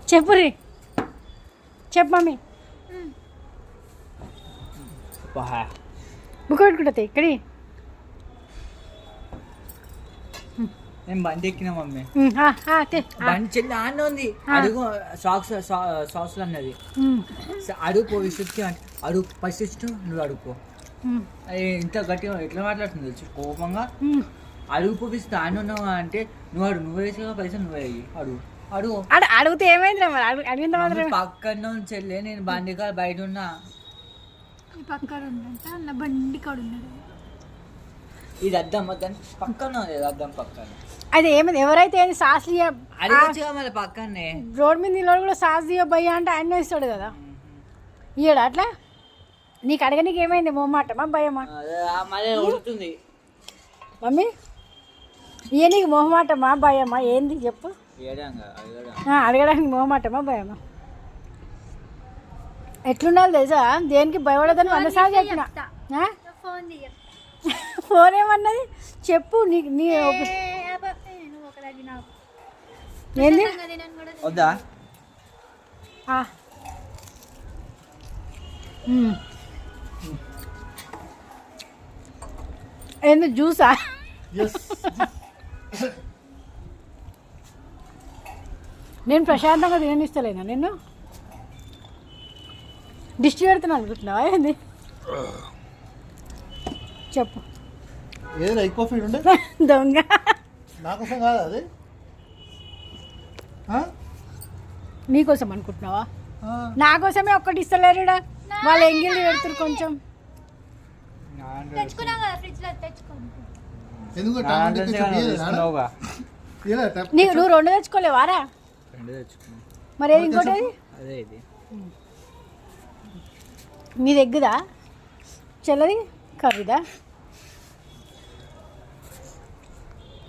చెప్పు రీ చెప్పు mummy book పెట్టుకుంటుంది ఇక్కడి నేను బండి ఎక్కినా మమ్మీ బండి చెల్లి ఆన్న ఉంది అడుగు సాక్స్ అన్నది అడుగు విసుక్కి అడుగు ఫస్ట్ నువ్వు అడుక్కో ఇంత గట్టిగా ఎట్లా మాట్లాడుతుంది తెలుసు కోపంగా అడుగు పోపిస్తే ఆయన ఉన్నావు అంటే నువ్వు వేసే పైసలు నువ్వే అడుగు అడుగు అడిగితే ఏమైంది అడిగిన పక్కన చెల్లె నేను బండి కాడ బయట ఉన్నా పక్కన బండి కాడు ఉన్నాడు ఇది అద్దం వద్దని పక్కన అద్దం పక్కన అది ఏమైంది ఎవరైతే ఏంది సాస్ అడిగచ్చుగా మళ్ళీ పక్కనే రోడ్ మీద నిలబడి కూడా సాస్ దియో భయ్యా అంటే ఆయన ఇస్తాడు కదా ఇయ్యడు అట్లా నీకు అడగనీకి ఏమైంది మొహమాటమా భయమా మళ్ళీ ఉడుతుంది మమ్మీ ఇయ్య నీకు మొహమాటమా భయమా ఏంది చెప్పు అడగడానికి మొహమాటమా భయమా ఎట్లుండాలి తెలుసా దేనికి భయపడదని వందసార్లు చెప్పిన ఫోన్ ఏమన్నది చెప్పు నీకు నీ ఏంది వద్దా ఏంది జ్యూసా నేను ప్రశాంతంగా తిననిస్తలేనా నిన్ను దిష్టి పెడుతున్నా అనుకుంటున్నావా ఏంది చెప్పు ఏదైనా ఎక్కువ ఫీడ్ ఉండే దొంగ నాకోసం కాదు అది నీకోసం అనుకుంటున్నావా నా కోసమే ఒక్కటి ఇస్తలేరుడా వాళ్ళు ఎంగిలి పెడుతురు కొంచెం నువ్వు రెండు తెచ్చుకోలేవారా మరి ఇంకోటి మీది ఎగ్గుదా చెల్లది కర్రీదా